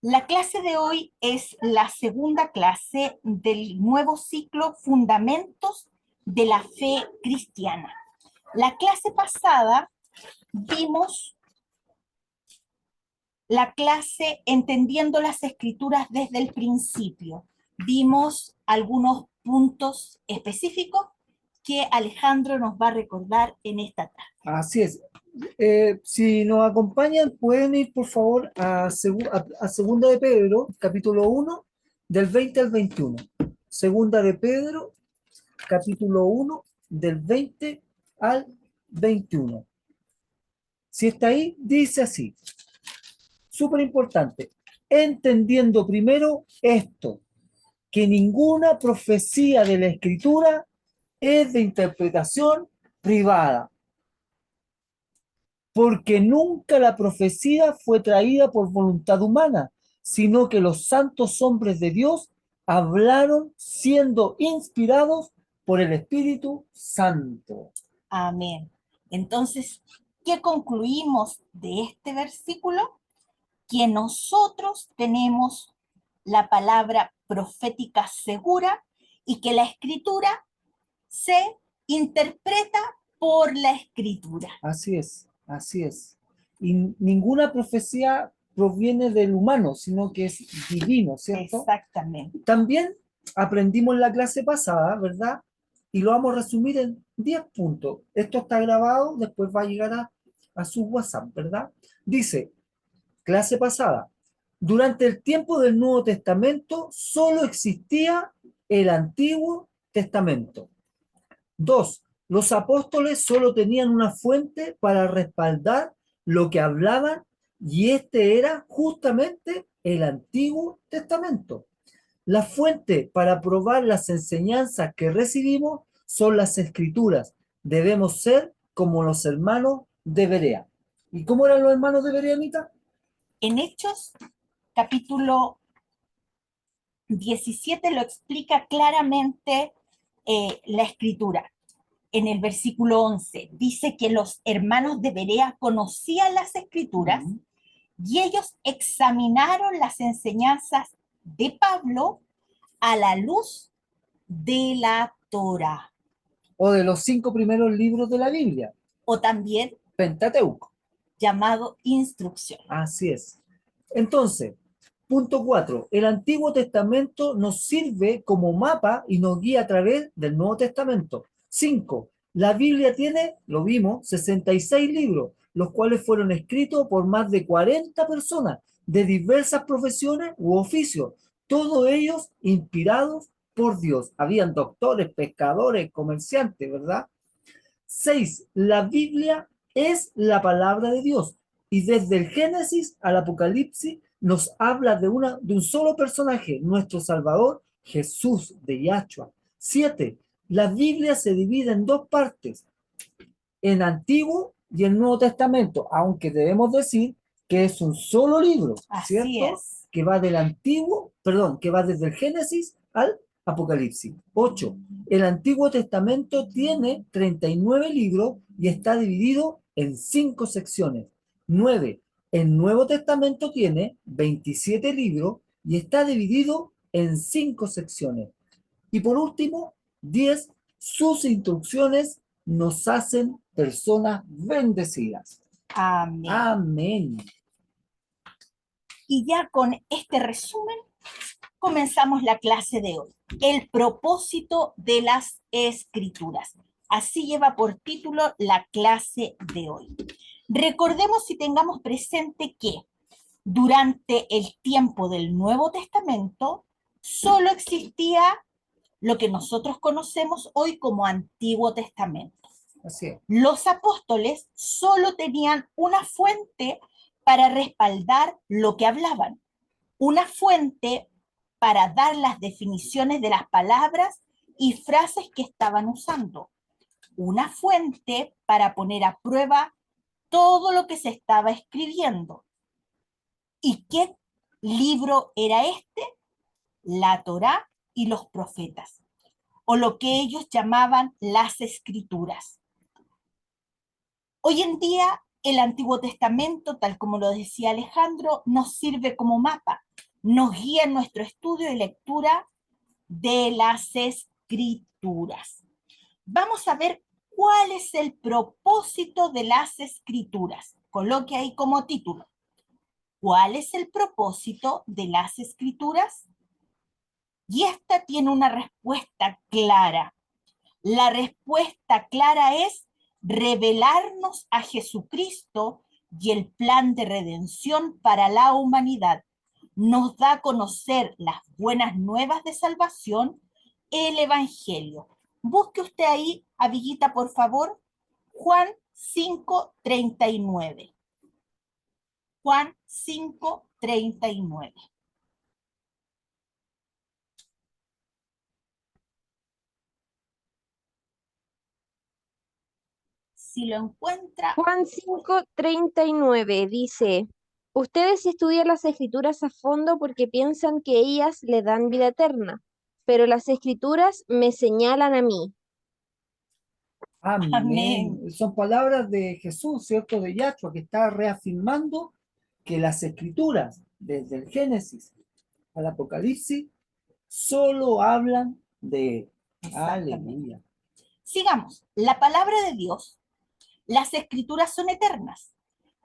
La clase de hoy es la segunda clase del nuevo ciclo Fundamentos de la Fe Cristiana. La clase pasada vimos la clase Entendiendo las Escrituras desde el principio. Vimos algunos puntos específicos que Alejandro nos va a recordar en esta tarde. Así es. Si nos acompañan, pueden ir por favor a Segunda de Pedro, capítulo 1, del 20 al 21. Segunda de Pedro, capítulo 1, del 20 al 21. Si está ahí, dice así. Súper importante. Entendiendo primero esto, que ninguna profecía de la Escritura es de interpretación privada, porque nunca la profecía fue traída por voluntad humana, sino que los santos hombres de Dios hablaron siendo inspirados por el Espíritu Santo. Amén. Entonces, ¿qué concluimos de este versículo? Que nosotros tenemos la palabra profética segura y que la escritura se interpreta por la escritura. Así es, así es. Y ninguna profecía proviene del humano, sino que es divino, ¿cierto? Exactamente. También aprendimos en la clase pasada, ¿verdad? Y lo vamos a resumir en 10 puntos. Esto está grabado, después va a llegar a su WhatsApp, ¿verdad? Dice, clase pasada, durante el tiempo del Nuevo Testamento solo existía el Antiguo Testamento. 2. Los apóstoles solo tenían una fuente para respaldar lo que hablaban y este era justamente el Antiguo Testamento. La fuente para probar las enseñanzas que recibimos son las Escrituras. Debemos ser como los hermanos de Berea. ¿Y cómo eran los hermanos de Berea, Anita? En Hechos, capítulo 17, lo explica claramente la escritura. En el versículo 11, dice que los hermanos de Berea conocían las escrituras y ellos examinaron las enseñanzas de Pablo a la luz de la Torá. O de los 5 primeros libros de la Biblia. O también Pentateuco. Llamado instrucción. Así es. Entonces, punto 4. El Antiguo Testamento nos sirve como mapa y nos guía a través del Nuevo Testamento. 5. La Biblia tiene, lo vimos, 66 libros, los cuales fueron escritos por más de 40 personas de diversas profesiones u oficios, todos ellos inspirados por Dios. Habían doctores, pescadores, comerciantes, ¿verdad? 6. La Biblia es la palabra de Dios y desde el Génesis al Apocalipsis nos habla de un solo personaje, nuestro Salvador, Jesús de Yahshua. 7. La Biblia se divide en dos partes, en Antiguo y el Nuevo Testamento, aunque debemos decir que es un solo libro, ¿cierto? Así es. Que va del Antiguo, perdón, que va desde el Génesis al Apocalipsis. 8. El Antiguo Testamento tiene 39 libros y está dividido en 5 secciones. 9. El Nuevo Testamento tiene 27 libros y está dividido en 5 secciones. Y por último, 10. Sus instrucciones nos hacen personas bendecidas. Amén. Amén. Y ya con este resumen comenzamos la clase de hoy. El propósito de las escrituras. Así lleva por título la clase de hoy. Recordemos y tengamos presente que durante el tiempo del Nuevo Testamento solo existía lo que nosotros conocemos hoy como Antiguo Testamento. Así es. Los apóstoles solo tenían una fuente para respaldar lo que hablaban, una fuente para dar las definiciones de las palabras y frases que estaban usando, una fuente para poner a prueba todo lo que se estaba escribiendo. ¿Y qué libro era este? La Torá y los profetas, o lo que ellos llamaban las escrituras. Hoy en día, el Antiguo Testamento, tal como lo decía Alejandro, nos sirve como mapa nos guía en nuestro estudio y lectura de las Escrituras. Vamos a ver cuál es el propósito de las Escrituras. Coloque ahí como título. ¿Cuál es el propósito de las Escrituras? Y esta tiene una respuesta clara. La respuesta clara es revelarnos a Jesucristo y el plan de redención para la humanidad. Nos da a conocer las buenas nuevas de salvación, el Evangelio. Busque usted ahí, amiguita, por favor, Juan 5:39. Juan 5:39. Si lo encuentra, Juan 5:39 dice, ustedes estudian las escrituras a fondo porque piensan que ellas le dan vida eterna, pero las escrituras me señalan a mí. amén. Amén. Son palabras de Jesús, ¿cierto? De Yahshua, que está reafirmando que las escrituras, desde el Génesis al Apocalipsis, solo hablan de él. Exactamente. Aleluya. Sigamos. La palabra de Dios, las escrituras son eternas.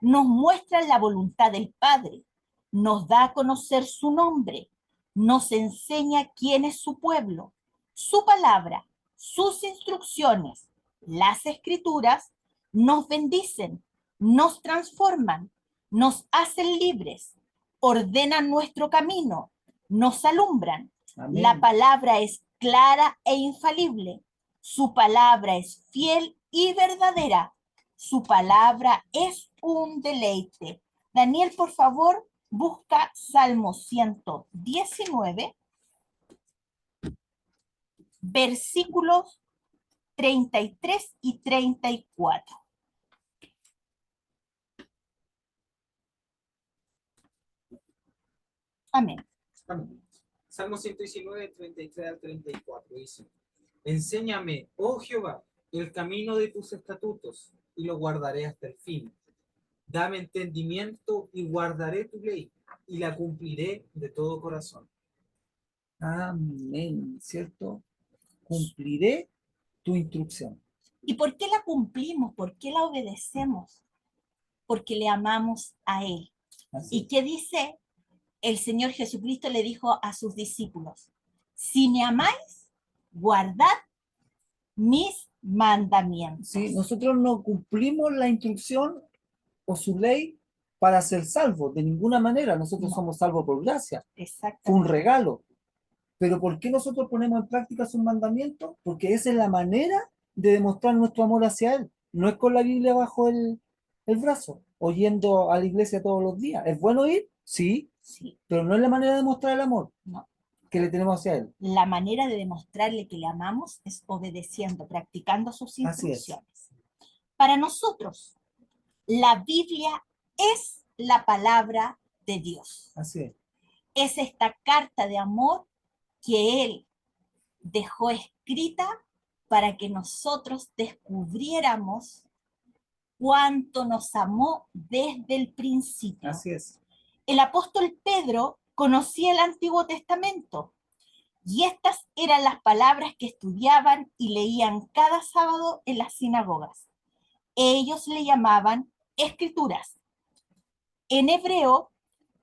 Nos muestran la voluntad del Padre, nos da a conocer su nombre, nos enseña quién es su pueblo, su palabra, sus instrucciones. Las escrituras nos bendicen, nos transforman, nos hacen libres, ordenan nuestro camino, nos alumbran. La Amén. palabra es clara e infalible. Su palabra es fiel y verdadera. Su palabra es un deleite. Daniel, por favor, busca Salmo 119, versículos 33 y 34. Amén. Amén. Salmo 119, 33 al 34 dice: Enséñame, oh Jehová, el camino de tus estatutos, y lo guardaré hasta el fin. Dame entendimiento y guardaré tu ley, y la cumpliré de todo corazón. Amén. ¿Cierto? Cumpliré tu instrucción. ¿Y por qué la cumplimos? ¿Por qué la obedecemos? Porque le amamos a Él. Así ¿Y es. qué dice? El Señor Jesucristo le dijo a sus discípulos: si me amáis, guardad mis mandamientos. Sí, nosotros no cumplimos la instrucción o su ley para ser salvos, de ninguna manera. Nosotros No. somos salvos por gracia. Fue un Exactamente. regalo. Pero ¿por qué nosotros ponemos en práctica sus mandamientos? Porque esa es la manera de demostrar nuestro amor hacia Él. No es con la Biblia bajo el brazo, o yendo a la iglesia todos los días. ¿Es bueno ir? Sí, Sí, pero no es la manera de demostrar el amor no. que le tenemos hacia Él. La manera de demostrarle que le amamos es obedeciendo, practicando sus Así es. instrucciones. Para nosotros, la Biblia es la palabra de Dios. Así es. Es esta carta de amor que Él dejó escrita para que nosotros descubriéramos cuánto nos amó desde el principio. Así es. El apóstol Pedro conocía el Antiguo Testamento y estas eran las palabras que estudiaban y leían cada sábado en las sinagogas. Ellos le llamaban escrituras. En hebreo,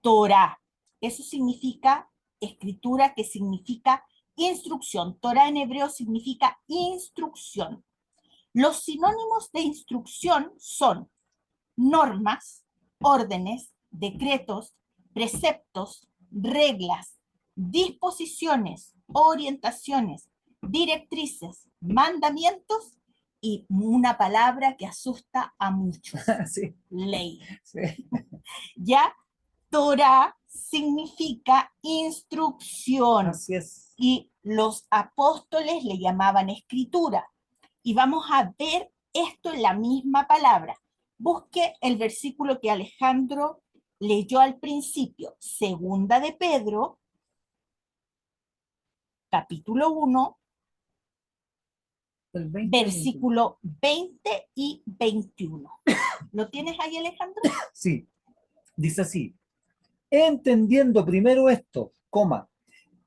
Torah. Eso significa escritura, que significa instrucción. Torah en hebreo significa instrucción. Los sinónimos de instrucción son normas, órdenes, decretos, preceptos, reglas, disposiciones, orientaciones, directrices, mandamientos y una palabra que asusta a muchos: Sí, ley. sí. Ya, Torah significa instrucción Así es. y los apóstoles le llamaban escritura. Y vamos a ver esto en la misma palabra. Busque el versículo que Alejandro leyó al principio, segunda de Pedro, capítulo 1, El 20 al 21. versículo 20 y 21. ¿Lo tienes ahí, Alejandro? Sí, dice así: entendiendo primero esto, coma,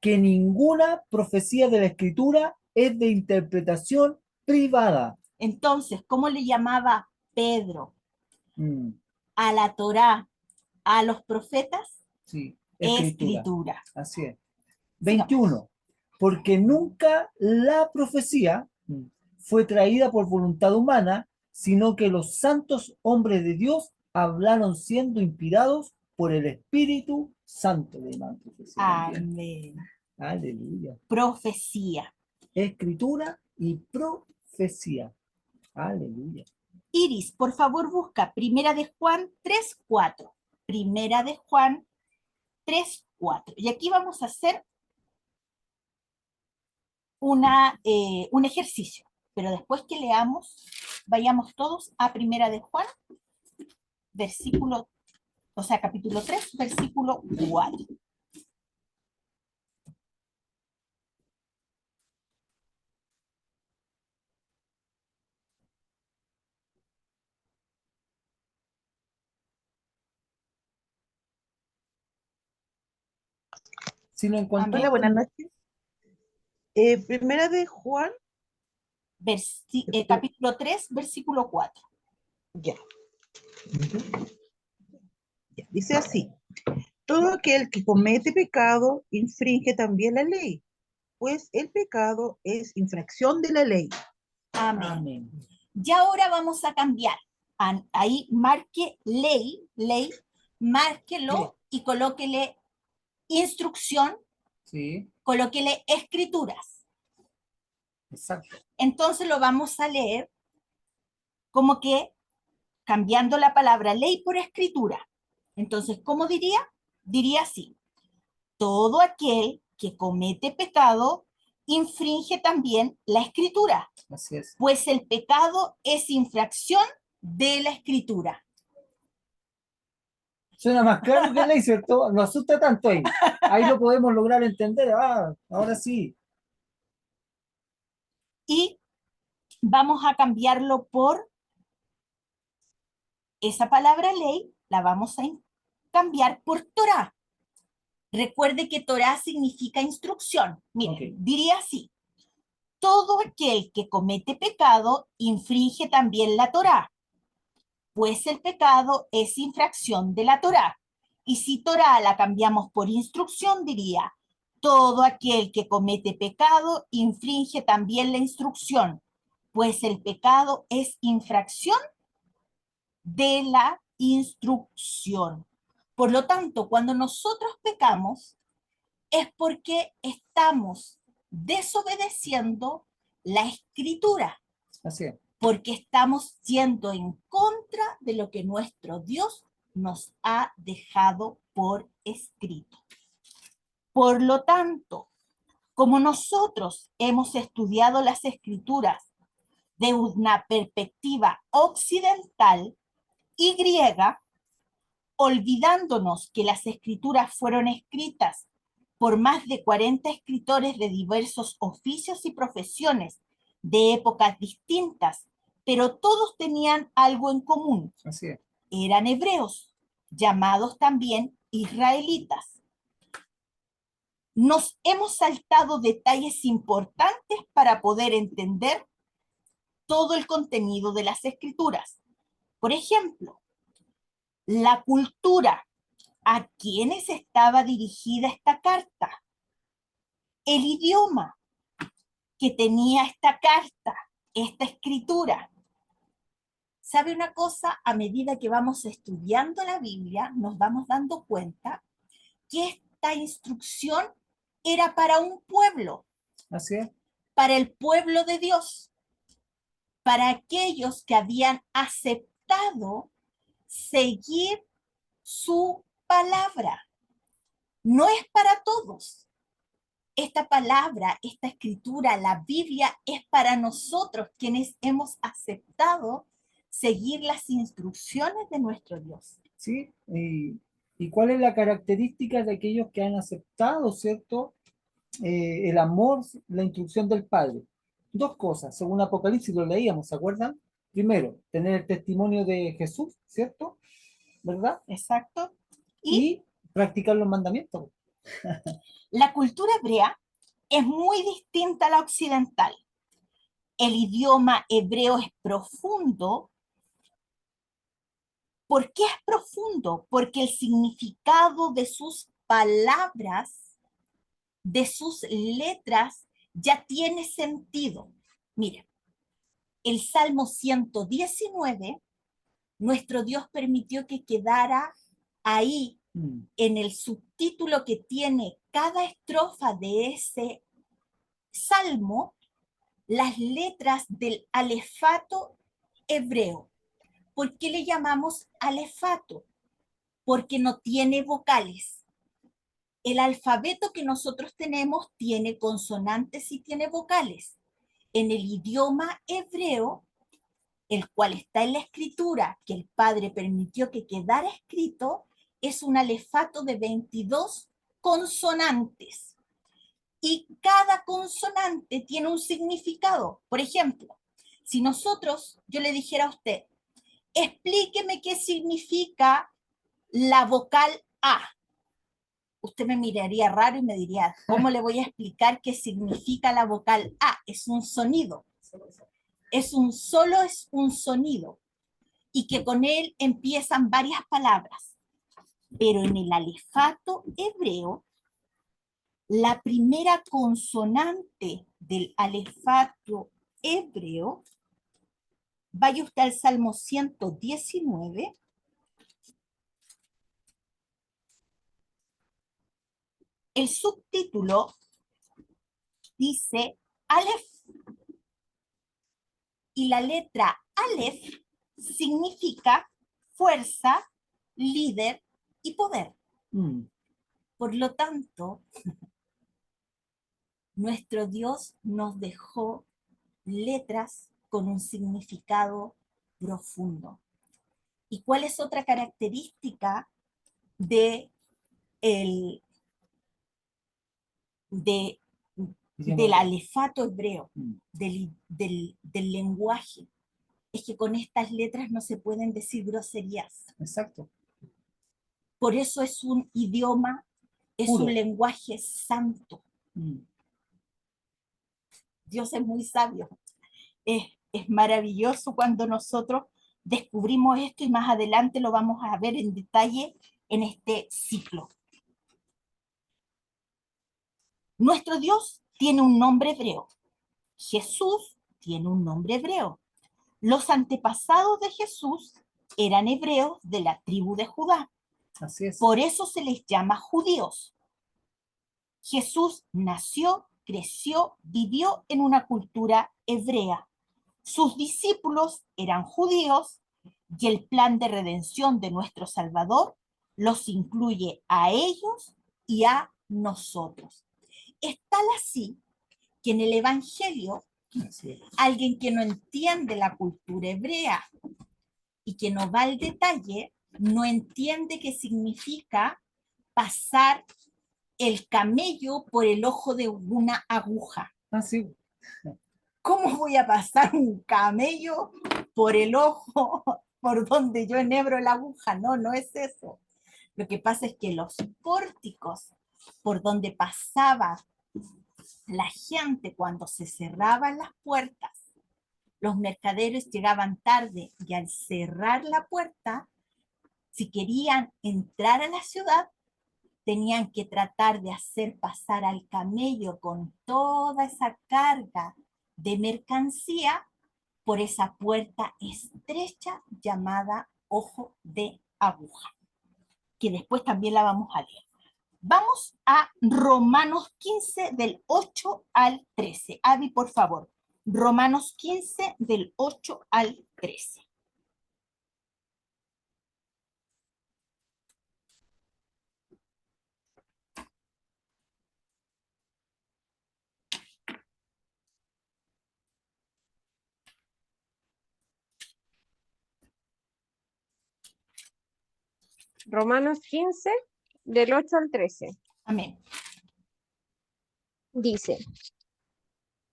que ninguna profecía de la Escritura es de interpretación privada. Entonces, ¿cómo le llamaba Pedro Mm, a la Torá, a los profetas? sí, Escritura. Escritura. Así es. Sigamos. 21. Porque nunca la profecía fue traída por voluntad humana, sino que los santos hombres de Dios hablaron siendo inspirados por el Espíritu Santo de la profecía también. Amén. Aleluya. Profecía. Escritura y profecía. Aleluya. Iris, por favor, busca Primera de Juan 3:4. Primera de Juan 3:4. Y aquí vamos a hacer un ejercicio, pero después que leamos, vayamos todos a Primera de Juan, capítulo 3, versículo 4. Si lo encontró, Hola, buenas noches. Primera de Juan, Capítulo 3, versículo 4. ya, ya, dice así: todo aquel que comete pecado infringe también la ley, pues el pecado es infracción de la ley. Amén. amén. Ya ahora vamos a cambiar. Ahí marque ley, márquelo y colóquele instrucción, Sí, colóquele escrituras. exacto. Entonces lo vamos a leer como que cambiando la palabra ley por escritura. Entonces, ¿cómo diría? Diría así: todo aquel que comete pecado infringe también la escritura, Así es. pues el pecado es infracción de la escritura. Suena más claro que ley, ¿cierto? No asusta tanto ahí. Ahí lo podemos lograr entender. Ah, ahora sí. Y vamos a cambiarlo por esa palabra ley, la vamos a cambiar por Torá. Recuerde que Torá significa instrucción. Miren, Ok. diría así: todo aquel que comete pecado infringe también la Torá, pues el pecado es infracción de la Torá. Y si Torá la cambiamos por instrucción, diría: todo aquel que comete pecado infringe también la instrucción, pues el pecado es infracción de la instrucción. Por lo tanto, cuando nosotros pecamos, es porque estamos desobedeciendo la escritura, Así es. porque estamos yendo en contra de lo que nuestro Dios nos ha dejado por escrito. Por lo tanto, como nosotros hemos estudiado las escrituras de una perspectiva occidental y griega, olvidándonos que las escrituras fueron escritas por más de 40 escritores de diversos oficios y profesiones de épocas distintas, pero todos tenían algo en común: Así es. eran hebreos, llamados también israelitas. Nos hemos saltado detalles importantes para poder entender todo el contenido de las escrituras. Por ejemplo, la cultura. ¿A quiénes estaba dirigida esta carta? El idioma que tenía esta carta, esta escritura. ¿Sabe una cosa? A medida que vamos estudiando la Biblia, nos vamos dando cuenta que esta instrucción era para un pueblo, Así es. para el pueblo de Dios, para aquellos que habían aceptado seguir su palabra. No es para todos. Esta palabra, esta escritura, la Biblia, es para nosotros quienes hemos aceptado seguir las instrucciones de nuestro Dios. ¿Sí? ¿Y cuál es la característica de aquellos que han aceptado, ¿cierto? El amor, la instrucción del Padre. Dos cosas, según Apocalipsis lo leíamos, ¿se acuerdan? Primero, tener el testimonio de Jesús, ¿cierto? ¿Verdad? Exacto. Y practicar los mandamientos. La cultura hebrea es muy distinta a la occidental. El idioma hebreo es profundo. ¿Por qué es profundo? Porque el significado de sus palabras, de sus letras, ya tiene sentido. Mira, el Salmo 119, nuestro Dios permitió que quedara ahí en el subtítulo que tiene cada estrofa de ese salmo, las letras del alefato hebreo. ¿Por qué le llamamos alefato? Porque no tiene vocales. El alfabeto que nosotros tenemos tiene consonantes y tiene vocales. En el idioma hebreo, el cual está en la escritura, que el Padre permitió que quedara escrito, es un alefato de 22 consonantes. Y cada consonante tiene un significado. Por ejemplo, si yo le dijera a usted, explíqueme qué significa la vocal A. Usted me miraría raro y me diría, ¿cómo le voy a explicar qué significa la vocal A? Es un sonido. Es un sonido. Y que con él empiezan varias palabras. Pero en el alefato hebreo, la primera consonante del alefato hebreo, vaya usted al Salmo 119, el subtítulo dice Aleph, y la letra Aleph significa fuerza, líder y poder. Por lo tanto, nuestro Dios nos dejó letras con un significado profundo. ¿Y cuál es otra característica de del alefato hebreo, del lenguaje? Es que con estas letras no se pueden decir groserías. Exacto. Por eso es un idioma, es Puro. un lenguaje santo. Dios es muy sabio. Es maravilloso cuando nosotros descubrimos esto, y más adelante lo vamos a ver en detalle en este ciclo. Nuestro Dios tiene un nombre hebreo. Jesús tiene un nombre hebreo. Los antepasados de Jesús eran hebreos de la tribu de Judá. Así es. Por eso se les llama judíos. Jesús nació, creció, vivió en una cultura hebrea. Sus discípulos eran judíos y el plan de redención de nuestro Salvador los incluye a ellos y a nosotros. Es tal así que en el Evangelio, alguien que no entiende la cultura hebrea y que no va al detalle, no entiende qué significa pasar el camello por el ojo de una aguja. Sí. ¿Cómo voy a pasar un camello por el ojo, por donde yo enhebro la aguja? No, no es eso. Lo que pasa es que los pórticos por donde pasaba la gente cuando se cerraban las puertas, los mercaderes llegaban tarde y al cerrar la puerta, si querían entrar a la ciudad, tenían que tratar de hacer pasar al camello con toda esa carga de mercancía por esa puerta estrecha llamada ojo de aguja, que después también la vamos a leer. Vamos a Romanos 15 del 8 al 13. Avi, por favor. Romanos 15 del 8 al 13. Romanos 15, del 8 al 13. Amén. Dice: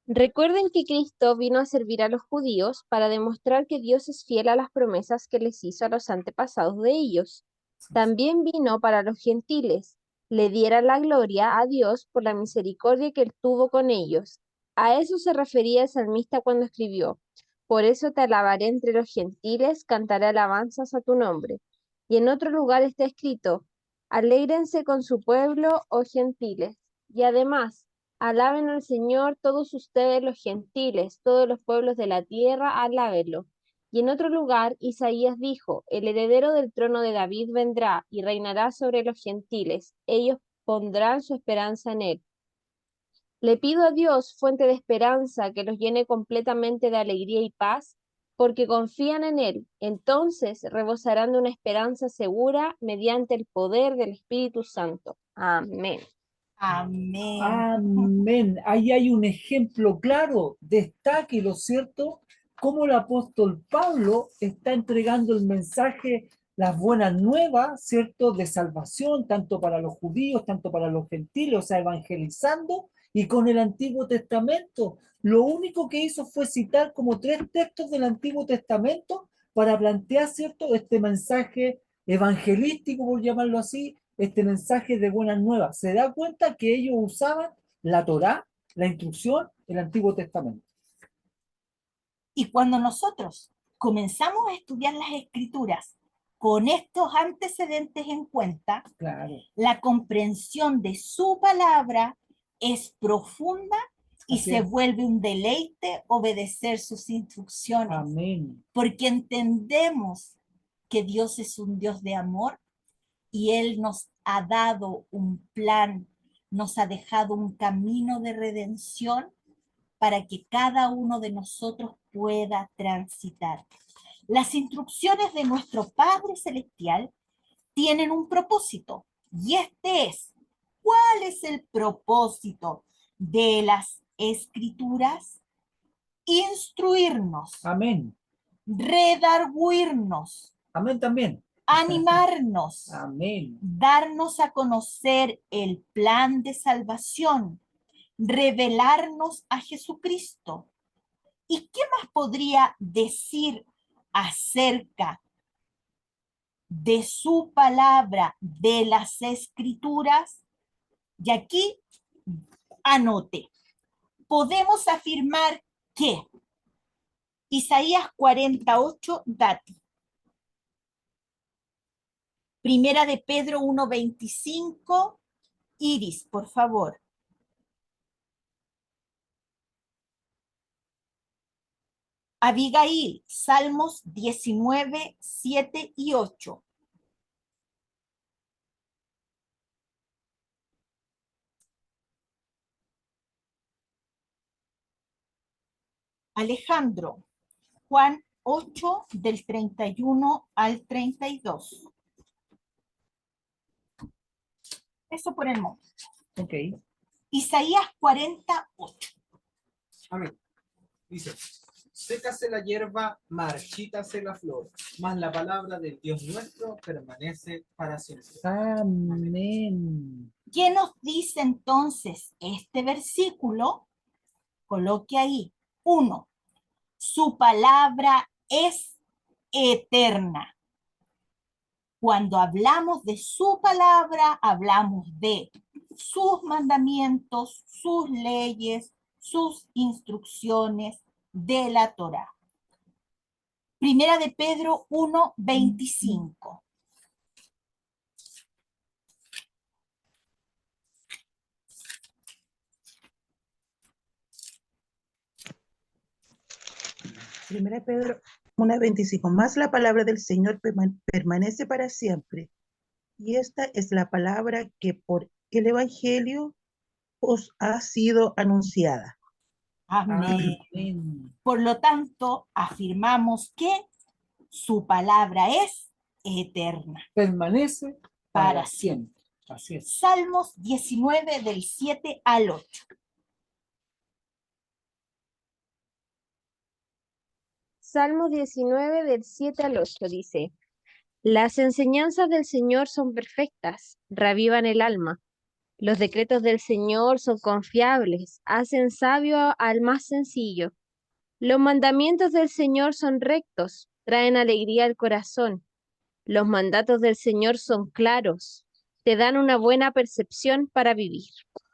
Recuerden que Cristo vino a servir a los judíos para demostrar que Dios es fiel a las promesas que les hizo a los antepasados de ellos. También vino para los gentiles, le diera la gloria a Dios por la misericordia que él tuvo con ellos. A eso se refería el salmista cuando escribió: por eso te alabaré entre los gentiles, cantaré alabanzas a tu nombre. Y en otro lugar está escrito: alégrense con su pueblo, oh gentiles. Y además, alaben al Señor todos ustedes los gentiles, todos los pueblos de la tierra, alábenlo. Y en otro lugar, Isaías dijo: el heredero del trono de David vendrá y reinará sobre los gentiles. Ellos pondrán su esperanza en él. Le pido a Dios, fuente de esperanza, que los llene completamente de alegría y paz, porque confían en Él. Entonces rebosarán de una esperanza segura mediante el poder del Espíritu Santo. Amén. Amén. Amén. Ahí hay un ejemplo claro, destáquelo, ¿cierto? Cómo el apóstol Pablo está entregando el mensaje, las buenas nuevas, ¿cierto? De salvación, tanto para los judíos, tanto para los gentiles, o sea, evangelizando, y con el Antiguo Testamento. Lo único que hizo fue citar como 3 textos del Antiguo Testamento para plantear, ¿cierto? Este mensaje evangelístico, por llamarlo así, este mensaje de buenas nuevas. Se da cuenta que ellos usaban la Torá, la instrucción, el Antiguo Testamento. Y cuando nosotros comenzamos a estudiar las escrituras con estos antecedentes en cuenta, Claro. la comprensión de su palabra es profunda y Así se es. vuelve un deleite obedecer sus instrucciones, Amén. porque entendemos que Dios es un Dios de amor y Él nos ha dado un plan, nos ha dejado un camino de redención para que cada uno de nosotros pueda transitar. Las instrucciones de nuestro Padre Celestial tienen un propósito, y este es: ¿cuál es el propósito de las escrituras? Instruirnos, Amén. redarguirnos, Amén también. animarnos, Amén. darnos a conocer el plan de salvación, revelarnos a Jesucristo. ¿Y qué más podría decir acerca de su palabra, de las escrituras? Y aquí anote, podemos afirmar que Isaías 48, dati. Primera de Pedro 1:25, Iris, por favor. Abigail, Salmos 19, 7 y 8. Alejandro, Juan 8, del 31 al 32. Eso por el momento. Ok. Isaías 48. Amén. Dice, sécase la hierba, marchítase la flor, mas la palabra del Dios nuestro permanece para siempre. Amén. ¿Qué nos dice entonces este versículo? Coloque ahí. 1. Su palabra es eterna. Cuando hablamos de su palabra, hablamos de sus mandamientos, sus leyes, sus instrucciones de la Torá. Primera de Pedro 1:25. Primera de Pedro 1:25. Más la palabra del Señor permanece para siempre. Y esta es la palabra que por el Evangelio os ha sido anunciada. Amén. Amén. Por lo tanto, afirmamos que su palabra es eterna. Permanece para siempre. Así es. Salmos 19 del 7 al 8. Salmos 19 del 7 al 8 dice: las enseñanzas del Señor son perfectas, reavivan el alma. Los decretos del Señor son confiables, hacen sabio al más sencillo. Los mandamientos del Señor son rectos, traen alegría al corazón. Los mandatos del Señor son claros, te dan una buena percepción para vivir.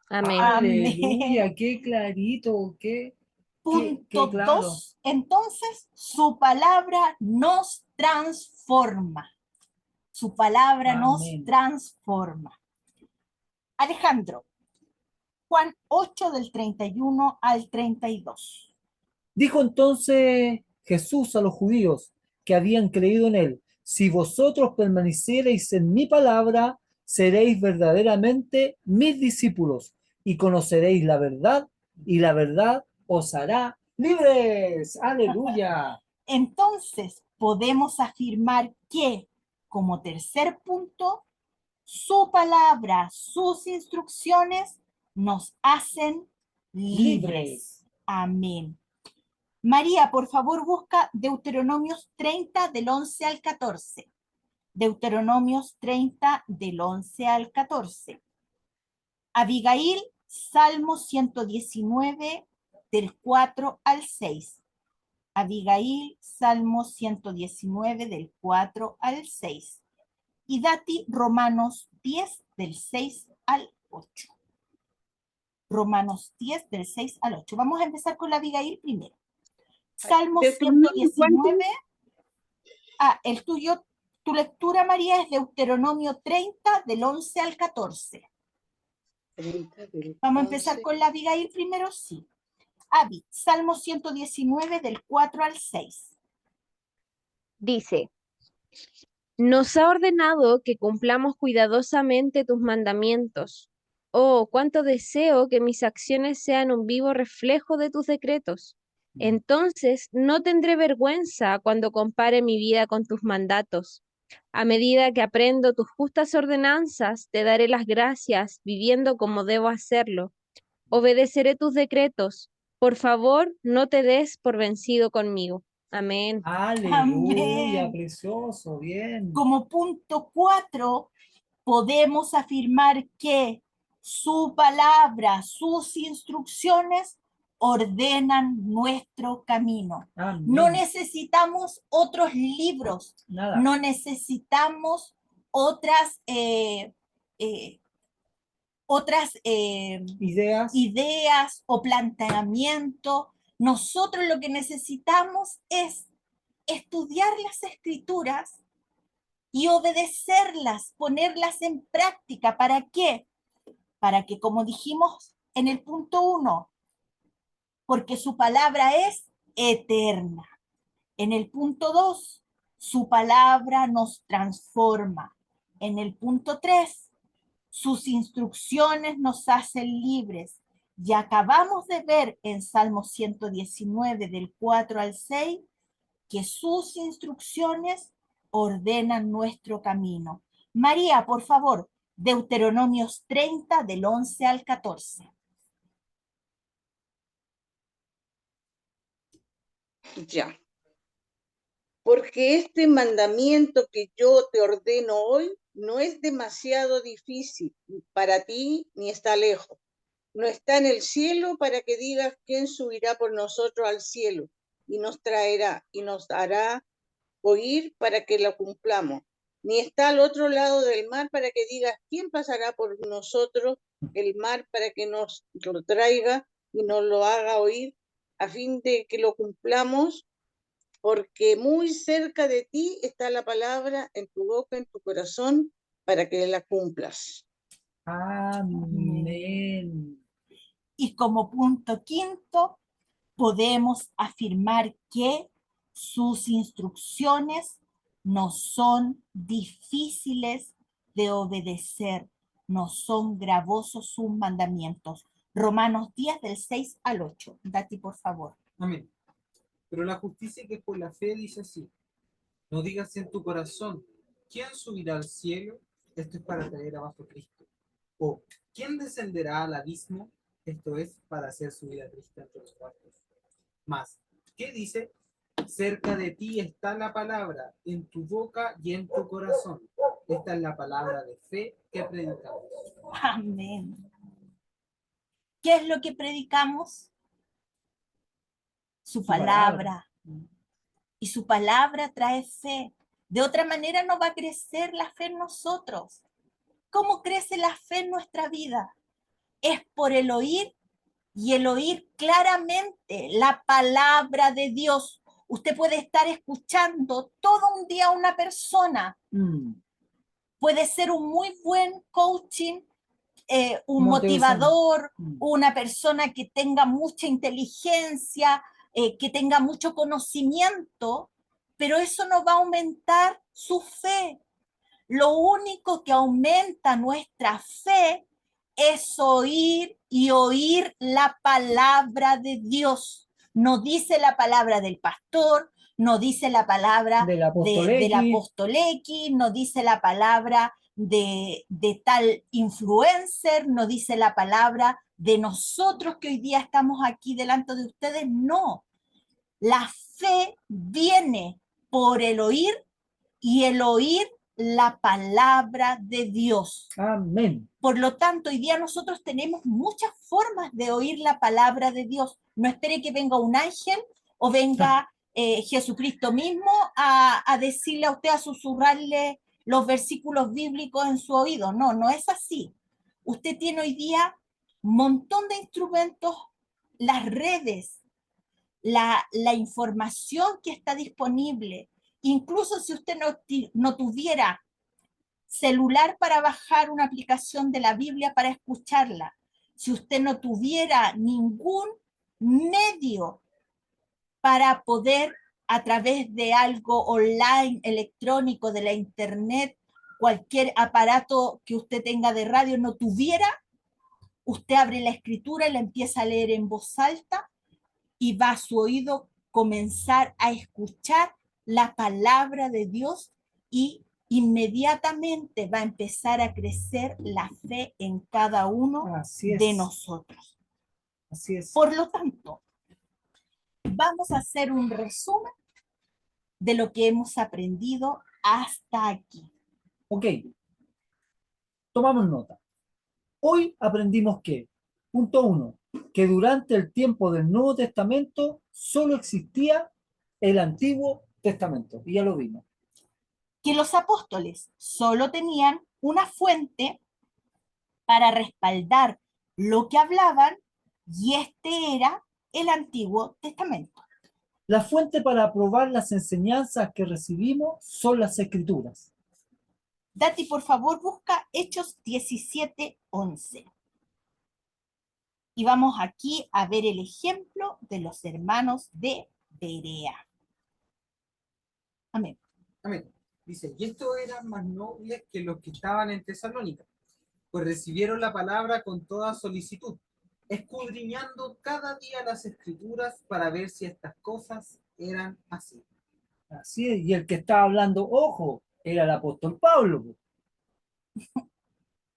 Amén. Aleluya, qué clarito, qué Punto claro. 2. Entonces, su palabra nos transforma. Su palabra nos Amén. transforma. Alejandro, Juan 8 del 31 al 32. Dijo entonces Jesús a los judíos que habían creído en él: si vosotros permaneciereis en mi palabra, seréis verdaderamente mis discípulos y conoceréis la verdad, y la verdad os hará libres. Aleluya. Entonces, podemos afirmar que, como tercer punto, su palabra, sus instrucciones nos hacen libres. Amén. María, por favor, busca Deuteronomios 30 del 11 al 14. Deuteronomios 30 del 11 al 14. Abigail, Salmo 119 del 4 al 6. Abigail, Salmo 119 del 4 al 6. Y Dati, Romanos 10 del 6 al 8. Romanos 10 del 6 al 8. Vamos a empezar con la Abigail primero. Salmo Deuteronomio 119. El tuyo, tu lectura, María, es Deuteronomio 30 del 11 al 14. 30 del Vamos a empezar 11. con la Abigail primero, sí. Abi, Salmo 119 del 4 al 6. Dice, nos ha ordenado que cumplamos cuidadosamente tus mandamientos. Oh, cuánto deseo que mis acciones sean un vivo reflejo de tus decretos. Entonces no tendré vergüenza cuando compare mi vida con tus mandatos. A medida que aprendo tus justas ordenanzas, te daré las gracias viviendo como debo hacerlo. Obedeceré tus decretos. Por favor, no te des por vencido conmigo. Amén. Aleluya, Amén. precioso, bien. Como punto 4, podemos afirmar que su palabra, sus instrucciones ordenan nuestro camino. Amén. No necesitamos otros libros, Nada. no necesitamos otras, Ideas. ideas o planteamientos. Nosotros lo que necesitamos es estudiar las escrituras y obedecerlas, ponerlas en práctica. ¿Para qué? Para que, como dijimos en el punto 1, porque su palabra es eterna. En el punto 2, su palabra nos transforma. En el punto 3, sus instrucciones nos hacen libres. Y acabamos de ver en Salmo 119 del 4 al 6 que sus instrucciones ordenan nuestro camino. María, por favor, Deuteronomios 30 del 11 al 14. Ya. Porque este mandamiento que yo te ordeno hoy no es demasiado difícil para ti ni está lejos. No está en el cielo para que digas quién subirá por nosotros al cielo y nos traerá y nos hará oír para que lo cumplamos. Ni está al otro lado del mar para que digas quién pasará por nosotros el mar para que nos lo traiga y nos lo haga oír a fin de que lo cumplamos, porque muy cerca de ti está la palabra en tu boca, en tu corazón, para que la cumplas. Amén. Y como punto 5, podemos afirmar que sus instrucciones no son difíciles de obedecer, no son gravosos sus mandamientos. Romanos 10 del 6 al 8. Dati, por favor. Amén. Pero la justicia que es por la fe dice así: no digas en tu corazón, ¿quién subirá al cielo? Esto es para traer abajo a Cristo. O, ¿quién descenderá al abismo? Esto es para hacer subir a Cristo entre los muertos. Más, ¿qué dice? Cerca de ti está la palabra, en tu boca y en tu corazón. Esta es la palabra de fe que predicamos. Amén. ¿Qué es lo que predicamos? Su palabra. Y su palabra trae fe. De otra manera no va a crecer la fe en nosotros. ¿Cómo crece la fe en nuestra vida? Es por el oír y el oír claramente la palabra de Dios. Usted puede estar escuchando todo un día a una persona. Puede ser un muy buen coaching, un Motivación. motivador, una persona que tenga mucha inteligencia, que tenga mucho conocimiento, pero eso no va a aumentar su fe. Lo único que aumenta nuestra fe es oír y oír la palabra de Dios. No dice la palabra del pastor, no dice la palabra Del apóstol del X. apóstol X, no dice la palabra de tal influencer, no dice la palabra de nosotros que hoy día estamos aquí delante de ustedes, no. La fe viene por el oír y el oír la palabra de Dios. Amén. Por lo tanto, hoy día nosotros tenemos muchas formas de oír la palabra de Dios. No espere que venga un ángel o venga Jesucristo mismo a decirle a usted, a susurrarle los versículos bíblicos en su oído. No, no es así. Usted tiene hoy día un montón de instrumentos, las redes, la información que está disponible. Incluso si usted no tuviera celular para bajar una aplicación de la Biblia para escucharla, si usted no tuviera ningún medio para poder a través de algo online, electrónico, de la internet, cualquier aparato que usted tenga de radio no tuviera, usted abre la escritura y la empieza a leer en voz alta y va a su oído comenzar a escuchar la palabra de Dios y inmediatamente va a empezar a crecer la fe en cada uno Así es. de nosotros. Así es. Por lo tanto, vamos a hacer un resumen de lo que hemos aprendido hasta aquí. Ok. Tomamos nota. Hoy aprendimos que, punto 1, que durante el tiempo del Nuevo Testamento solo existía el Antiguo Testamento. Y ya lo vimos. Que los apóstoles solo tenían una fuente para respaldar lo que hablaban y este era el Antiguo Testamento. La fuente para probar las enseñanzas que recibimos son las Escrituras. Dati, por favor, busca Hechos 17:11. Y vamos aquí a ver el ejemplo de los hermanos de Berea. Amén. Amén. Dice, y estos eran más nobles que los que estaban en Tesalónica, pues recibieron la palabra con toda solicitud, escudriñando cada día las escrituras para ver si estas cosas eran así. Así es. Y el que estaba hablando, ojo, era el apóstol Pablo.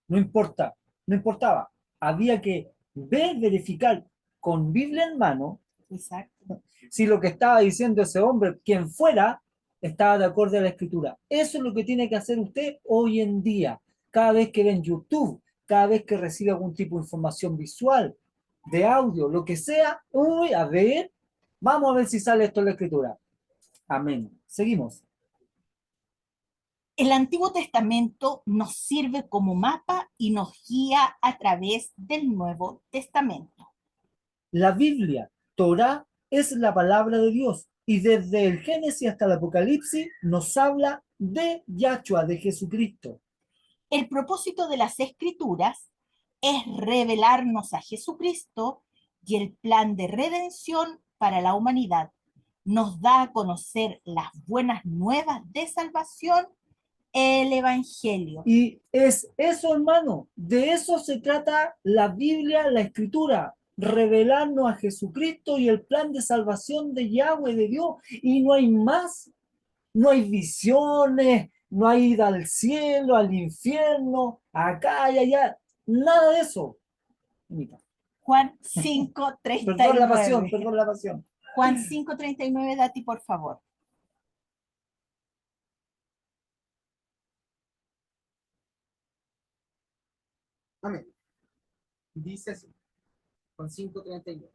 No importa, no importaba. Había que ver, verificar con Biblia en mano. Exacto. Si lo que estaba diciendo ese hombre, quien fuera, estaba de acuerdo a la escritura. Eso es lo que tiene que hacer usted hoy en día. Cada vez que ve en YouTube, cada vez que recibe algún tipo de información visual, de audio, lo que sea, uy, a ver, vamos a ver si sale esto en la escritura. Amén. Seguimos. El Antiguo Testamento nos sirve como mapa y nos guía a través del Nuevo Testamento. La Biblia, Torá, es la palabra de Dios y desde el Génesis hasta el Apocalipsis nos habla de Yahshua, de Jesucristo. El propósito de las Escrituras es revelarnos a Jesucristo y el plan de redención para la humanidad. Nos da a conocer las buenas nuevas de salvación, el Evangelio. Y es eso, hermano, de eso se trata la Biblia, la Escritura, revelarnos a Jesucristo y el plan de salvación de Yahweh, de Dios, y no hay más, no hay visiones, no hay ida al cielo, al infierno, acá y allá, nada de eso. Juan 5:39. Perdón la pasión. Juan 5:39, Dati, por favor. Amén. Dice así, con 5:39.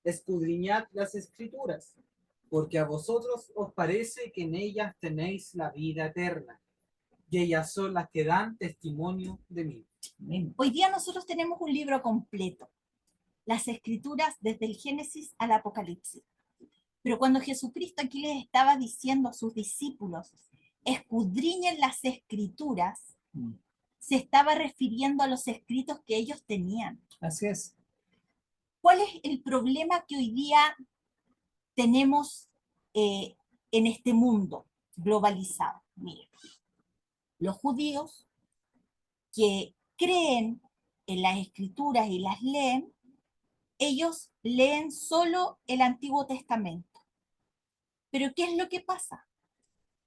Escudriñad las escrituras, porque a vosotros os parece que en ellas tenéis la vida eterna, y ellas son las que dan testimonio de mí. Amén. Hoy día nosotros tenemos un libro completo, las Escrituras desde el Génesis al Apocalipsis. Pero cuando Jesucristo aquí les estaba diciendo a sus discípulos, escudriñen las Escrituras, Mm. se estaba refiriendo a los escritos que ellos tenían. Así es. ¿Cuál es el problema que hoy día tenemos en este mundo globalizado? Miren, los judíos que creen en las Escrituras y las leen, ellos leen solo el Antiguo Testamento. Pero ¿qué es lo que pasa?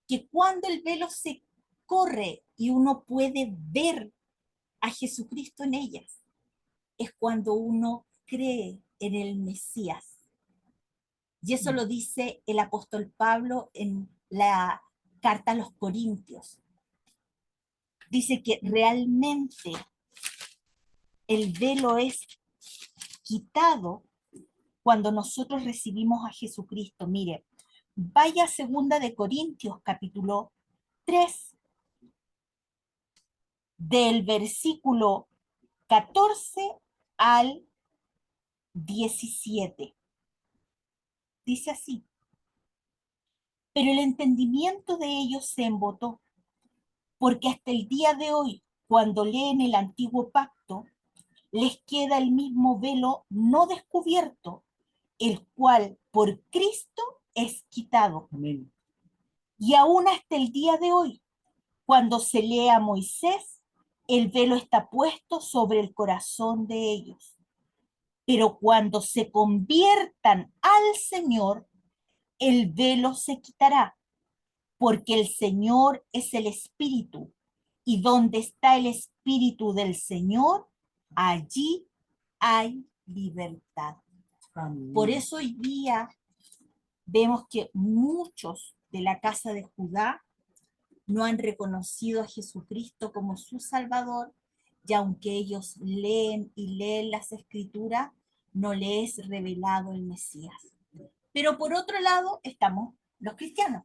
Que cuando el velo se corre y uno puede ver a Jesucristo en ellas, es cuando uno cree en el Mesías. Y eso lo dice el apóstol Pablo en la carta a los Corintios. Dice que realmente el velo es quitado cuando nosotros recibimos a Jesucristo. Mire, vaya a 2 Corintios, capítulo 3, del versículo 14 al 17. Dice así: pero el entendimiento de ellos se embotó, porque hasta el día de hoy, cuando leen el antiguo pacto, les queda el mismo velo no descubierto, el cual por Cristo es quitado. Amén. Y aún hasta el día de hoy, cuando se lee a Moisés, el velo está puesto sobre el corazón de ellos. Pero cuando se conviertan al Señor, el velo se quitará, porque el Señor es el Espíritu, y donde está el Espíritu del Señor, allí hay libertad. Amén. Por eso hoy día vemos que muchos de la casa de Judá no han reconocido a Jesucristo como su Salvador, y aunque ellos leen y leen las Escrituras, no les es revelado el Mesías. Pero por otro lado estamos los cristianos,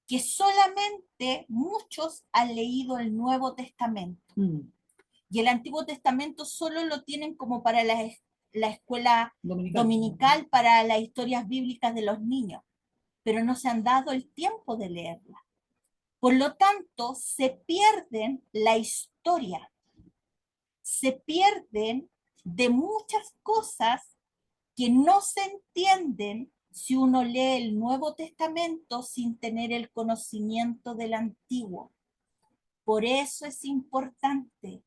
que solamente muchos han leído el Nuevo Testamento. Mm. Y el Antiguo Testamento solo lo tienen como para la escuela Dominical. dominical, para las historias bíblicas de los niños, pero no se han dado el tiempo de leerla. Por lo tanto, se pierden la historia, se pierden de muchas cosas que no se entienden si uno lee el Nuevo Testamento sin tener el conocimiento del Antiguo. Por eso es importante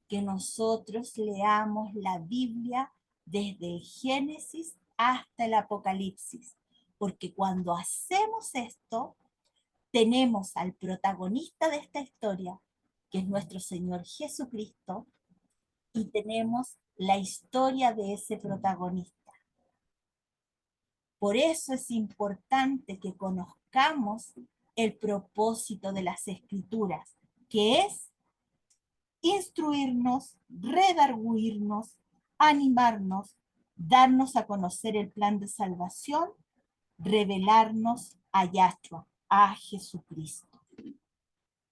que nosotros leamos la Biblia desde el Génesis hasta el Apocalipsis, porque cuando hacemos esto, tenemos al protagonista de esta historia, que es nuestro Señor Jesucristo, y tenemos la historia de ese protagonista. Por eso es importante que conozcamos el propósito de las Escrituras, que es instruirnos, redarguirnos, animarnos, darnos a conocer el plan de salvación, revelarnos a Yahshua, a Jesucristo.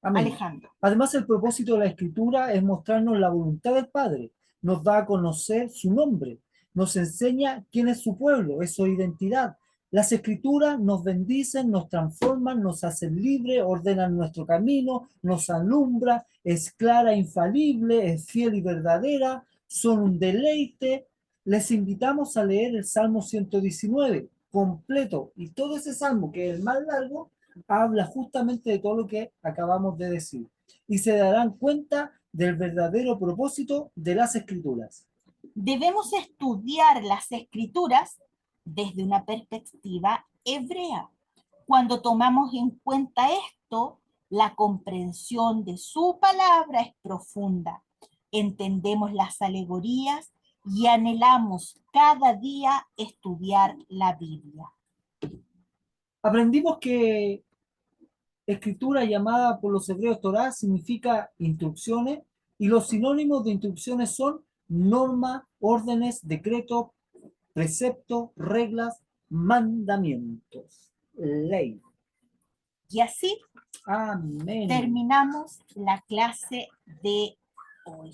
Amén. Alejandro. Además, el propósito de la Escritura es mostrarnos la voluntad del Padre. Nos da a conocer su nombre. Nos enseña quién es su pueblo, es su identidad. Las Escrituras nos bendicen, nos transforman, nos hacen libres, ordenan nuestro camino, nos alumbra, es clara, infalible, es fiel y verdadera, son un deleite. Les invitamos a leer el Salmo 119 completo, y todo ese salmo, que es el más largo, habla justamente de todo lo que acabamos de decir, y se darán cuenta del verdadero propósito de las Escrituras. Debemos estudiar las Escrituras desde una perspectiva hebrea. Cuando tomamos en cuenta esto, la comprensión de su palabra es profunda. Entendemos las alegorías y anhelamos cada día estudiar la Biblia. Aprendimos que escritura, llamada por los hebreos Torá, significa instrucciones, y los sinónimos de instrucciones son norma, órdenes, decretos, preceptos, reglas. mandamientos, ley. Y así Amén. terminamos la clase de hoy.